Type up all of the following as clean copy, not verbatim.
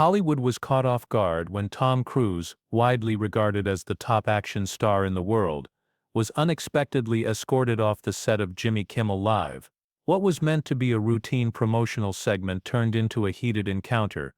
Hollywood was caught off guard when Tom Cruise, widely regarded as the top action star in the world, was unexpectedly escorted off the set of Jimmy Kimmel Live. What was meant to be a routine promotional segment turned into a heated encounter,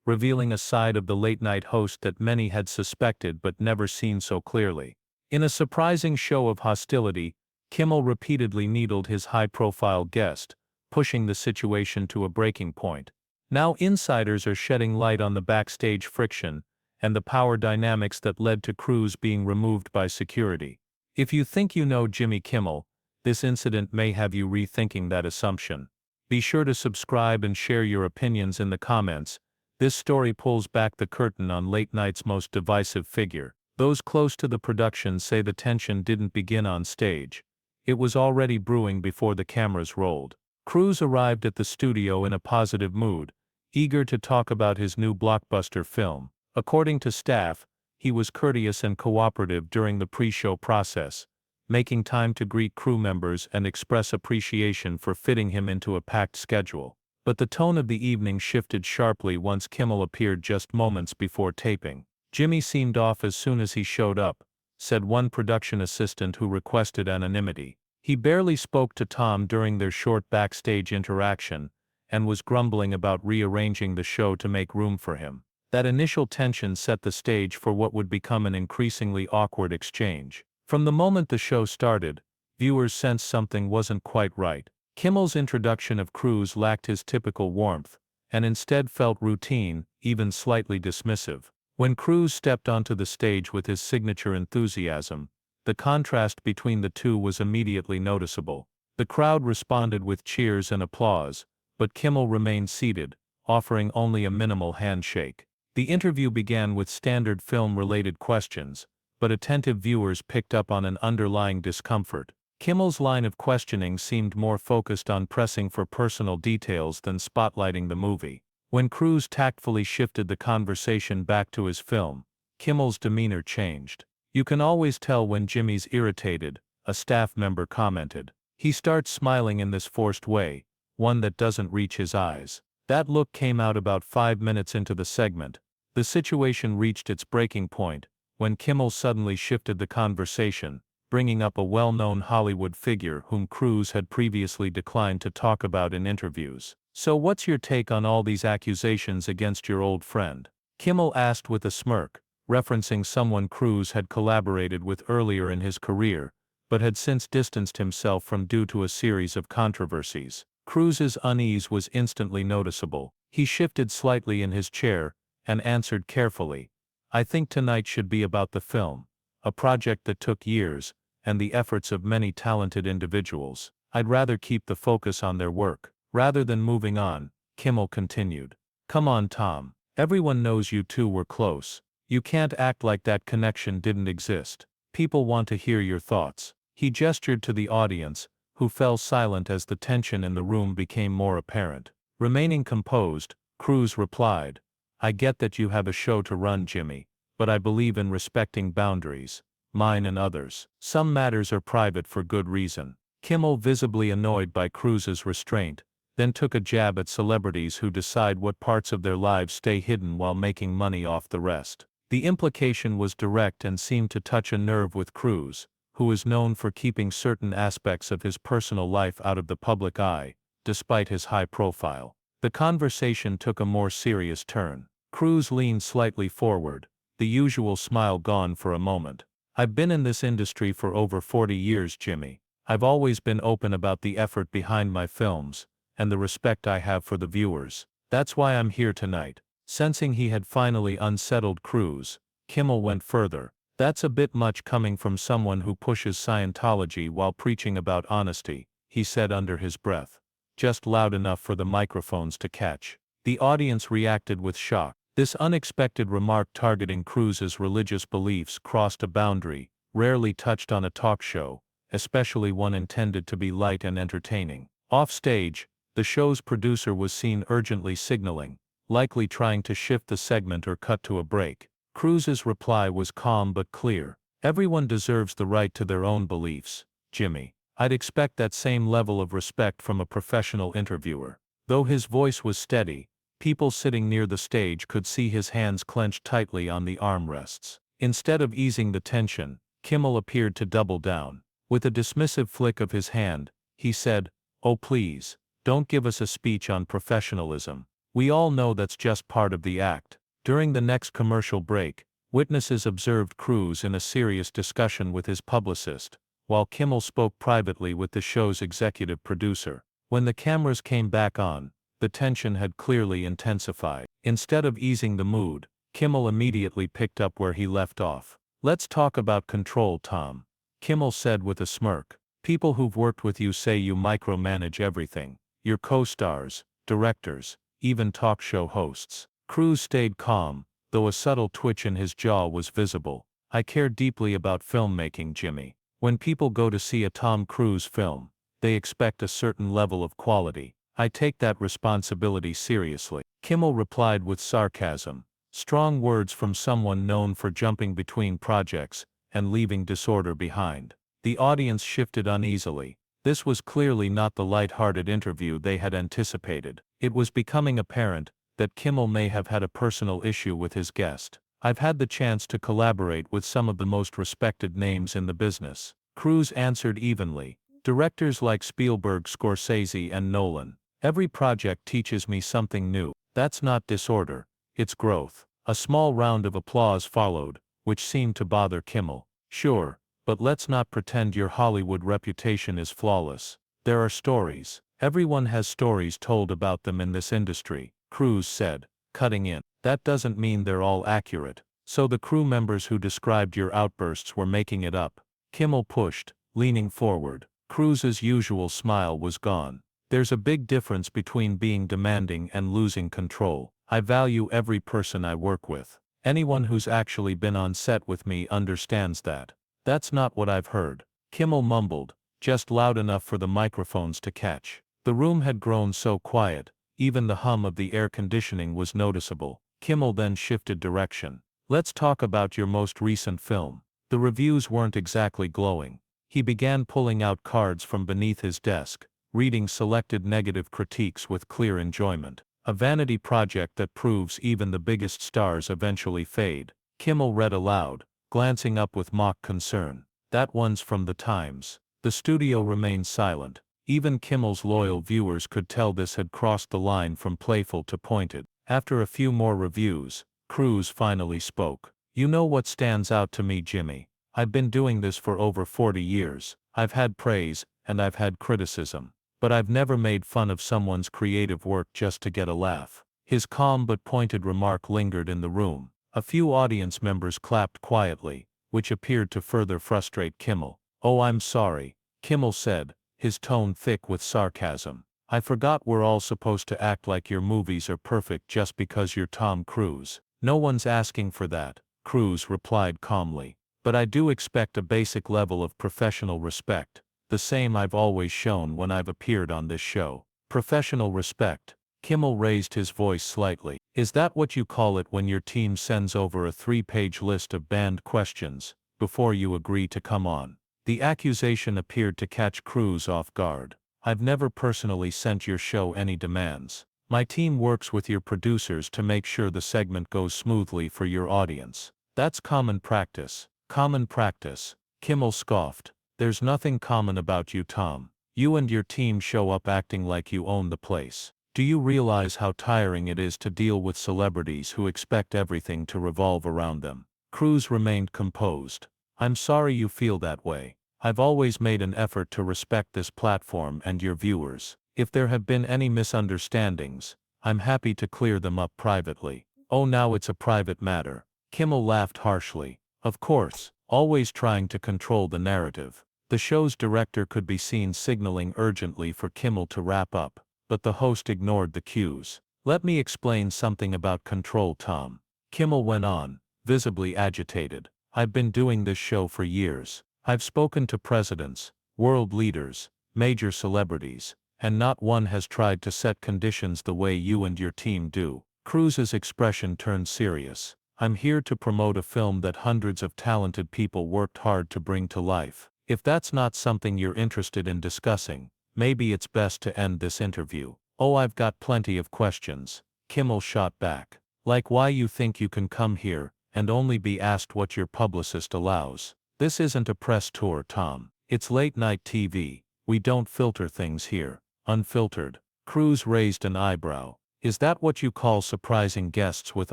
revealing a side of the late-night host that many had suspected but never seen so clearly. In a surprising show of hostility, Kimmel repeatedly needled his high-profile guest, pushing the situation to a breaking point. Now insiders are shedding light on the backstage friction and the power dynamics that led to Cruise being removed by security. If you think you know Jimmy Kimmel, this incident may have you rethinking that assumption. Be sure to subscribe and share your opinions in the comments. This story pulls back the curtain on late night's most divisive figure. Those close to the production say the tension didn't begin on stage. It was already brewing before the cameras rolled. Cruise arrived at the studio in a positive mood, eager to talk about his new blockbuster film. According to staff, he was courteous and cooperative during the pre-show process, making time to greet crew members and express appreciation for fitting him into a packed schedule. But the tone of the evening shifted sharply once Kimmel appeared just moments before taping. "Jimmy seemed off as soon as he showed up," said one production assistant who requested anonymity. "He barely spoke to Tom during their short backstage interaction, and was grumbling about rearranging the show to make room for him." That initial tension set the stage for what would become an increasingly awkward exchange. From the moment the show started, viewers sensed something wasn't quite right. Kimmel's introduction of Cruise lacked his typical warmth, and instead felt routine, even slightly dismissive. When Cruise stepped onto the stage with his signature enthusiasm, the contrast between the two was immediately noticeable. The crowd responded with cheers and applause, but Kimmel remained seated, offering only a minimal handshake. The interview began with standard film-related questions, but attentive viewers picked up on an underlying discomfort. Kimmel's line of questioning seemed more focused on pressing for personal details than spotlighting the movie. When Cruise tactfully shifted the conversation back to his film, Kimmel's demeanor changed. "You can always tell when Jimmy's irritated," a staff member commented. "He starts smiling in this forced way, one that doesn't reach his eyes." That look came out about 5 minutes into the segment. The situation reached its breaking point when Kimmel suddenly shifted the conversation, bringing up a well-known Hollywood figure whom Cruise had previously declined to talk about in interviews. "So what's your take on all these accusations against your old friend?" Kimmel asked with a smirk, referencing someone Cruise had collaborated with earlier in his career, but had since distanced himself from due to a series of controversies. Cruise's unease was instantly noticeable. He shifted slightly in his chair and answered carefully, "I think tonight should be about the film, a project that took years, and the efforts of many talented individuals. I'd rather keep the focus on their work." Rather than moving on, Kimmel continued, "Come on, Tom. Everyone knows you two were close. You can't act like that connection didn't exist. People want to hear your thoughts." He gestured to the audience, who fell silent as the tension in the room became more apparent. Remaining composed, Cruise replied, "I get that you have a show to run, Jimmy, but I believe in respecting boundaries, mine and others. Some matters are private for good reason." Kimmel, visibly annoyed by Cruise's restraint, then took a jab at celebrities who decide what parts of their lives stay hidden while making money off the rest. The implication was direct and seemed to touch a nerve with Cruise, who is known for keeping certain aspects of his personal life out of the public eye, despite his high profile. The conversation took a more serious turn. Cruise leaned slightly forward, the usual smile gone for a moment. "I've been in this industry for over 40 years, Jimmy. I've always been open about the effort behind my films, and the respect I have for the viewers. That's why I'm here tonight." Sensing he had finally unsettled Cruise, Kimmel went further. "That's a bit much coming from someone who pushes Scientology while preaching about honesty," he said under his breath, just loud enough for the microphones to catch. The audience reacted with shock. This unexpected remark targeting Cruise's religious beliefs crossed a boundary, rarely touched on a talk show, especially one intended to be light and entertaining. Off stage, the show's producer was seen urgently signaling, likely trying to shift the segment or cut to a break. Cruise's reply was calm but clear. "Everyone deserves the right to their own beliefs, Jimmy. I'd expect that same level of respect from a professional interviewer." Though his voice was steady, People sitting near the stage could see his hands clenched tightly on the armrests. Instead of easing the tension, Kimmel appeared to double down. With a dismissive flick of his hand, he said, "Oh please, don't give us a speech on professionalism. We all know that's just part of the act." During the next commercial break, witnesses observed Cruise in a serious discussion with his publicist, while Kimmel spoke privately with the show's executive producer. When the cameras came back on, the tension had clearly intensified. Instead of easing the mood, Kimmel immediately picked up where he left off. "Let's talk about control, Tom," Kimmel said with a smirk. "People who've worked with you say you micromanage everything. Your co-stars, directors, even talk show hosts." Cruise stayed calm, though a subtle twitch in his jaw was visible. "I care deeply about filmmaking, Jimmy. When people go to see a Tom Cruise film, they expect a certain level of quality. I take that responsibility seriously." Kimmel replied with sarcasm. Strong words from someone known for jumping between projects and leaving disorder behind. The audience shifted uneasily. This was clearly not the light-hearted interview they had anticipated. It was becoming apparent that Kimmel may have had a personal issue with his guest. "I've had the chance to collaborate with some of the most respected names in the business," Cruise answered evenly. "Directors like Spielberg, Scorsese, and Nolan. Every project teaches me something new. That's not disorder, it's growth." A small round of applause followed, which seemed to bother Kimmel. "Sure, but let's not pretend your Hollywood reputation is flawless. There are stories. Everyone has stories told about them in this industry," Cruise said, cutting in. "That doesn't mean they're all accurate. So the crew members who described your outbursts were making it up?" Kimmel pushed, leaning forward. Cruise's usual smile was gone. "There's a big difference between being demanding and losing control. I value every person I work with. Anyone who's actually been on set with me understands that." "That's not what I've heard," Kimmel mumbled, just loud enough for the microphones to catch. The room had grown so quiet, even the hum of the air conditioning was noticeable. Kimmel then shifted direction. "Let's talk about your most recent film." The reviews weren't exactly glowing. He began pulling out cards from beneath his desk, reading selected negative critiques with clear enjoyment. "A vanity project that proves even the biggest stars eventually fade," Kimmel read aloud, glancing up with mock concern. "That one's from the Times." The studio remained silent. Even Kimmel's loyal viewers could tell this had crossed the line from playful to pointed. After a few more reviews, Cruise finally spoke. "You know what stands out to me, Jimmy? I've been doing this for over 40 years. I've had praise, and I've had criticism. But I've never made fun of someone's creative work just to get a laugh." His calm but pointed remark lingered in the room. A few audience members clapped quietly, which appeared to further frustrate Kimmel. "Oh, I'm sorry," Kimmel said, his tone thick with sarcasm. "I forgot we're all supposed to act like your movies are perfect just because you're Tom Cruise." "No one's asking for that," Cruise replied calmly. "But I do expect a basic level of professional respect. The same I've always shown when I've appeared on this show." "Professional respect?" Kimmel raised his voice slightly. "Is that what you call it when your team sends over a 3-page list of banned questions before you agree to come on?" The accusation appeared to catch Cruise off guard. "I've never personally sent your show any demands. My team works with your producers to make sure the segment goes smoothly for your audience." "That's common practice." "Common practice," Kimmel scoffed. "There's nothing common about you, Tom. You and your team show up acting like you own the place. Do you realize how tiring it is to deal with celebrities who expect everything to revolve around them?" Cruise remained composed. "I'm sorry you feel that way. I've always made an effort to respect this platform and your viewers. If there have been any misunderstandings, I'm happy to clear them up privately." "Oh, now it's a private matter." Kimmel laughed harshly. "Of course, always trying to control the narrative." The show's director could be seen signaling urgently for Kimmel to wrap up, but the host ignored the cues. "Let me explain something about control, Tom," Kimmel went on, visibly agitated. "I've been doing this show for years. I've spoken to presidents, world leaders, major celebrities, and not one has tried to set conditions the way you and your team do." Cruise's expression turned serious. "I'm here to promote a film that hundreds of talented people worked hard to bring to life. If that's not something you're interested in discussing, maybe it's best to end this interview." "Oh, I've got plenty of questions," Kimmel shot back. Like why you think you can come here and only be asked what your publicist allows. This isn't a press tour, Tom. It's late-night TV. We don't filter things here. Unfiltered. Crews raised an eyebrow. Is that what you call surprising guests with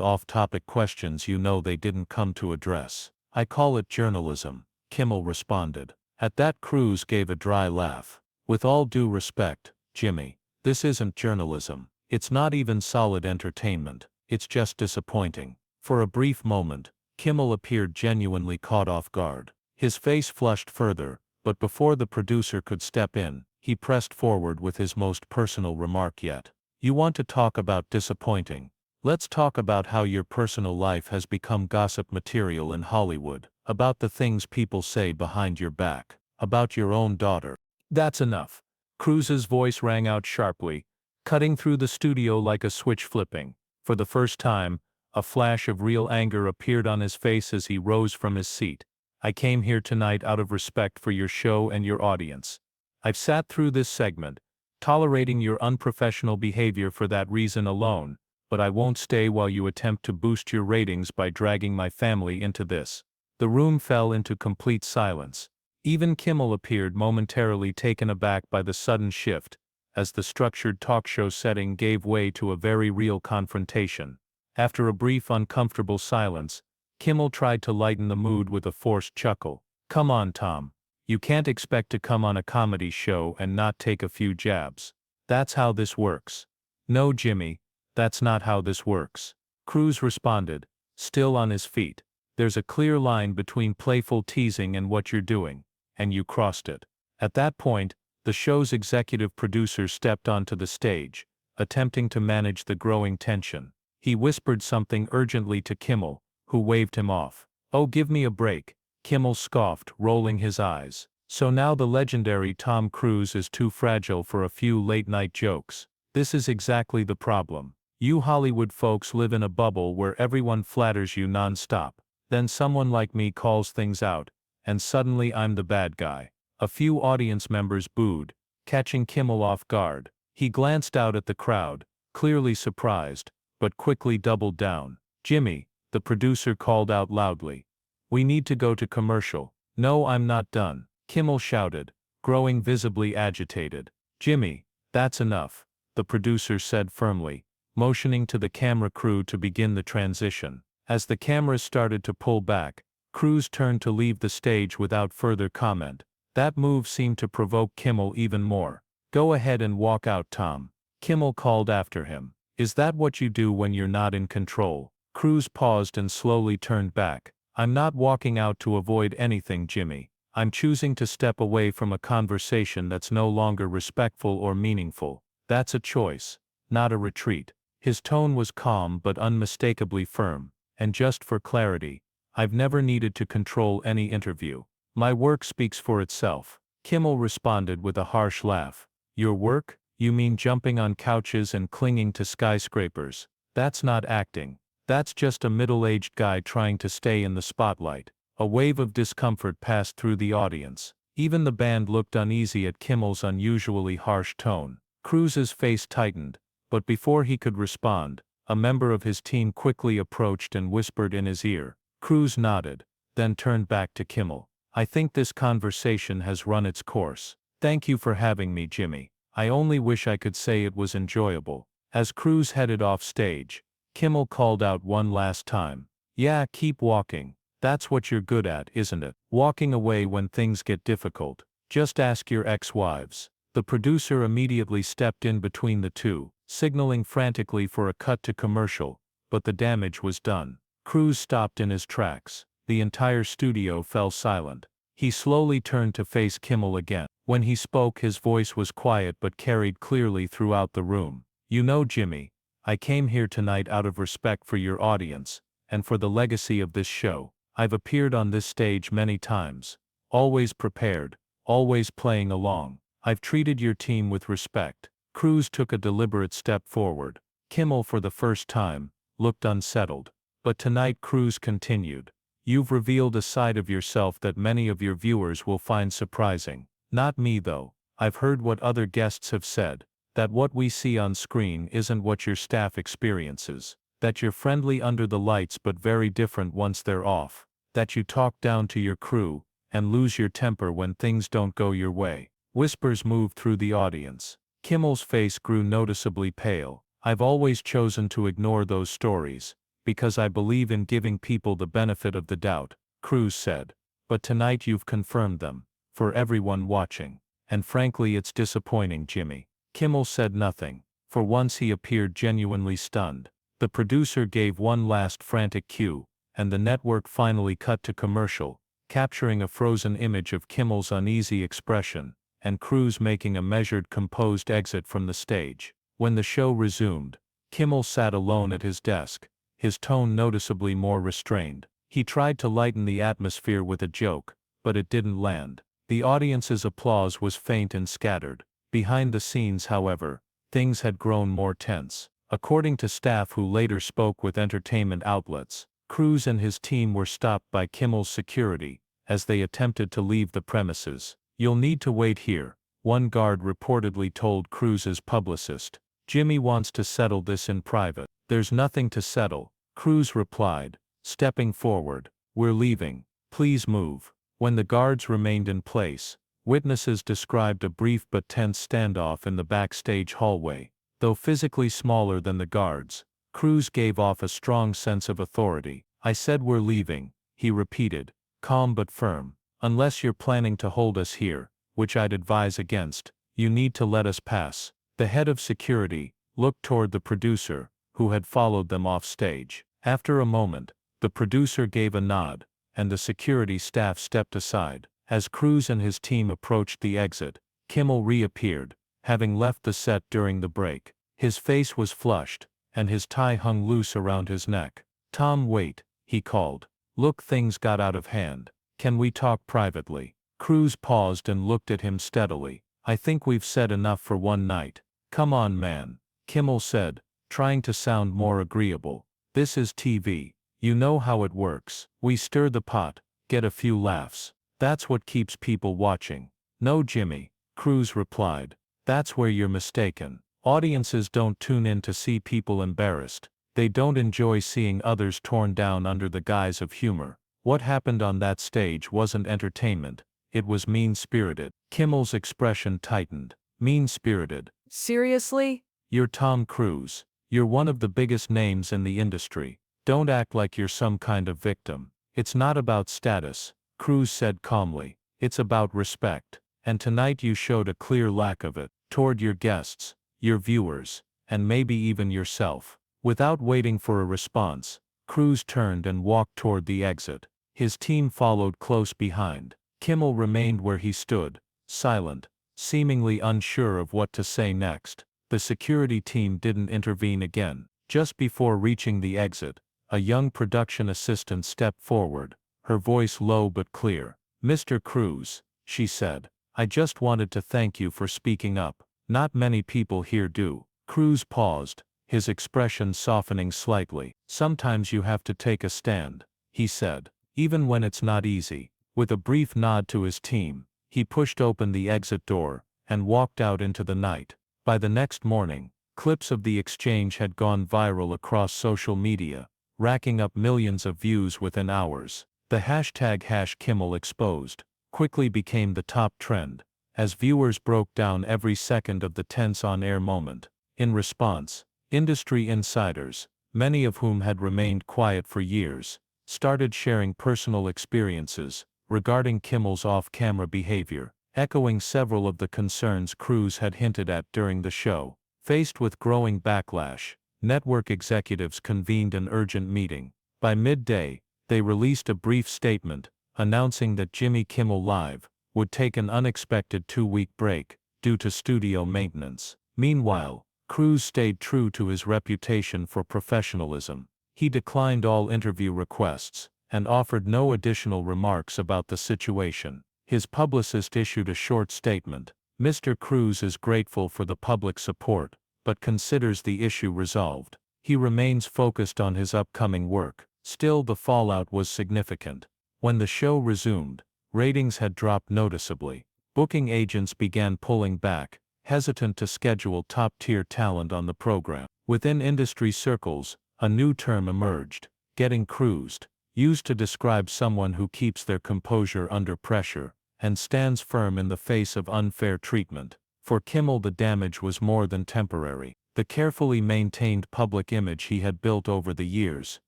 off-topic questions you know they didn't come to address? I call it journalism, Kimmel responded. At that, Crews gave a dry laugh. With all due respect, Jimmy, this isn't journalism. It's not even solid entertainment. It's just disappointing. For a brief moment, Kimmel appeared genuinely caught off guard. His face flushed further, but before the producer could step in, he pressed forward with his most personal remark yet. You want to talk about disappointing? Let's talk about how your personal life has become gossip material in Hollywood, about the things people say behind your back, about your own daughter. That's enough. Crews's voice rang out sharply, cutting through the studio like a switch flipping. For the first time, a flash of real anger appeared on his face as he rose from his seat. I came here tonight out of respect for your show and your audience. I've sat through this segment, tolerating your unprofessional behavior for that reason alone, but I won't stay while you attempt to boost your ratings by dragging my family into this. The room fell into complete silence. Even Kimmel appeared momentarily taken aback by the sudden shift, as the structured talk show setting gave way to a very real confrontation. After a brief uncomfortable silence, Kimmel tried to lighten the mood with a forced chuckle. Come on, Tom. You can't expect to come on a comedy show and not take a few jabs. That's how this works. No, Jimmy, that's not how this works. Crews responded, still on his feet. There's a clear line between playful teasing and what you're doing, and you crossed it. At that point, the show's executive producer stepped onto the stage, attempting to manage the growing tension. He whispered something urgently to Kimmel, who waved him off. Oh, give me a break, Kimmel scoffed, rolling his eyes. So now the legendary Tom Cruise is too fragile for a few late-night jokes. This is exactly the problem. You Hollywood folks live in a bubble where everyone flatters you non-stop. Then someone like me calls things out, and suddenly I'm the bad guy. A few audience members booed, catching Kimmel off guard. He glanced out at the crowd, clearly surprised, but quickly doubled down. Jimmy, the producer called out loudly. We need to go to commercial. No, I'm not done, Kimmel shouted, growing visibly agitated. Jimmy, that's enough, the producer said firmly, motioning to the camera crew to begin the transition. As the cameras started to pull back, Cruise turned to leave the stage without further comment. That move seemed to provoke Kimmel even more. Go ahead and walk out, Tom, Kimmel called after him. Is that what you do when you're not in control? Cruise paused and slowly turned back. I'm not walking out to avoid anything, Jimmy. I'm choosing to step away from a conversation that's no longer respectful or meaningful. That's a choice, not a retreat. His tone was calm but unmistakably firm. And just for clarity, I've never needed to control any interview. My work speaks for itself. Kimmel responded with a harsh laugh. Your work? You mean jumping on couches and clinging to skyscrapers? That's not acting. That's just a middle-aged guy trying to stay in the spotlight. A wave of discomfort passed through the audience. Even the band looked uneasy at Kimmel's unusually harsh tone. Cruise's face tightened, but before he could respond, a member of his team quickly approached and whispered in his ear. Cruise nodded, then turned back to Kimmel. I think this conversation has run its course. Thank you for having me, Jimmy. I only wish I could say it was enjoyable. As Cruise headed off stage, Kimmel called out one last time. Yeah, keep walking. That's what you're good at, isn't it? Walking away when things get difficult. Just ask your ex-wives. The producer immediately stepped in between the two, signaling frantically for a cut to commercial, but the damage was done. Cruise stopped in his tracks. The entire studio fell silent. He slowly turned to face Kimmel again. When he spoke, his voice was quiet but carried clearly throughout the room. You know, Jimmy, I came here tonight out of respect for your audience, and for the legacy of this show. I've appeared on this stage many times, always prepared, always playing along. I've treated your team with respect. Cruise took a deliberate step forward. Kimmel, for the first time, looked unsettled. But tonight, Cruise continued. You've revealed a side of yourself that many of your viewers will find surprising. Not me, though. I've heard what other guests have said. That what we see on screen isn't what your staff experiences. That you're friendly under the lights but very different once they're off. That you talk down to your crew and lose your temper when things don't go your way. Whispers moved through the audience. Kimmel's face grew noticeably pale. I've always chosen to ignore those stories, because I believe in giving people the benefit of the doubt, Crews said. But tonight you've confirmed them, for everyone watching. And frankly it's disappointing, Jimmy. Kimmel said nothing. For once he appeared genuinely stunned. The producer gave one last frantic cue, and the network finally cut to commercial, capturing a frozen image of Kimmel's uneasy expression, and Crews making a measured, composed exit from the stage. When the show resumed, Kimmel sat alone at his desk, his tone noticeably more restrained. He tried to lighten the atmosphere with a joke, but it didn't land. The audience's applause was faint and scattered. Behind the scenes, however, things had grown more tense. According to staff who later spoke with entertainment outlets, Crews and his team were stopped by Kimmel's security as they attempted to leave the premises. "You'll need to wait here," one guard reportedly told Crews's publicist. "Jimmy wants to settle this in private." "There's nothing to settle," Crews replied, stepping forward. "We're leaving. Please move." When the guards remained in place, witnesses described a brief but tense standoff in the backstage hallway. Though physically smaller than the guards, Crews gave off a strong sense of authority. "I said we're leaving," he repeated, calm but firm. "Unless you're planning to hold us here, which I'd advise against, you need to let us pass." The head of security looked toward the producer, who had followed them off stage. After a moment, the producer gave a nod, and the security staff stepped aside. As Crews and his team approached the exit, Kimmel reappeared, having left the set during the break. His face was flushed, and his tie hung loose around his neck. "Tom, wait," he called. "Look, things got out of hand. Can we talk privately?" Crews paused and looked at him steadily. "I think we've said enough for one night." "Come on, man," Kimmel said, trying to sound more agreeable. "This is TV. You know how it works. We stir the pot, get a few laughs. That's what keeps people watching." "No, Jimmy," Crews replied. "That's where you're mistaken. Audiences don't tune in to see people embarrassed. They don't enjoy seeing others torn down under the guise of humor. What happened on that stage wasn't entertainment. It was mean-spirited." Kimmel's expression tightened. "Mean-spirited? Seriously? You're Tom Cruise. You're one of the biggest names in the industry. Don't act like you're some kind of victim." "It's not about status," Crews said calmly. "It's about respect. And tonight you showed a clear lack of it, toward your guests, your viewers, and maybe even yourself." Without waiting for a response, Crews turned and walked toward the exit. His team followed close behind. Kimmel remained where he stood, silent, seemingly unsure of what to say next. The security team didn't intervene again. Just before reaching the exit, a young production assistant stepped forward, her voice low but clear. "Mr. Crews," she said, "I just wanted to thank you for speaking up. Not many people here do." Crews paused, his expression softening slightly. "Sometimes you have to take a stand," he said, "even when it's not easy." With a brief nod to his team, he pushed open the exit door and walked out into the night. By the next morning, clips of the exchange had gone viral across social media, racking up millions of views within hours. The hashtag #KimmelExposed quickly became the top trend, as viewers broke down every second of the tense on-air moment. In response, industry insiders, many of whom had remained quiet for years, started sharing personal experiences regarding Kimmel's off-camera behavior, echoing several of the concerns Crews had hinted at during the show. Faced with growing backlash, network executives convened an urgent meeting. By midday, they released a brief statement, announcing that Jimmy Kimmel Live would take an unexpected 2-week break, due to studio maintenance. Meanwhile, Crews stayed true to his reputation for professionalism. He declined all interview requests, and offered no additional remarks about the situation. His publicist issued a short statement. "Mr. Crews is grateful for the public support, but considers the issue resolved. He remains focused on his upcoming work." Still, the fallout was significant. When the show resumed, ratings had dropped noticeably. Booking agents began pulling back, hesitant to schedule top-tier talent on the program. Within industry circles, a new term emerged, getting cruised, used to describe someone who keeps their composure under pressure and stands firm in the face of unfair treatment. For Kimmel, the damage was more than temporary. The carefully maintained public image he had built over the years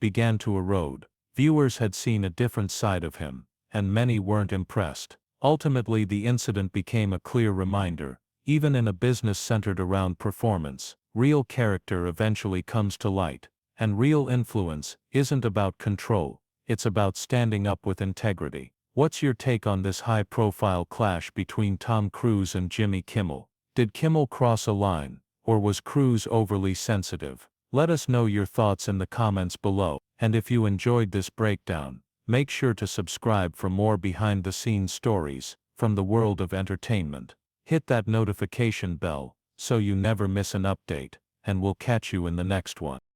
began to erode. Viewers had seen a different side of him, and many weren't impressed. Ultimately, the incident became a clear reminder: even in a business centered around performance, real character eventually comes to light. And real influence isn't about control, it's about standing up with integrity. What's your take on this high-profile clash between Tom Cruise and Jimmy Kimmel? Did Kimmel cross a line, or was Cruise overly sensitive? Let us know your thoughts in the comments below. And if you enjoyed this breakdown, make sure to subscribe for more behind-the-scenes stories from the world of entertainment. Hit that notification bell so you never miss an update, and we'll catch you in the next one.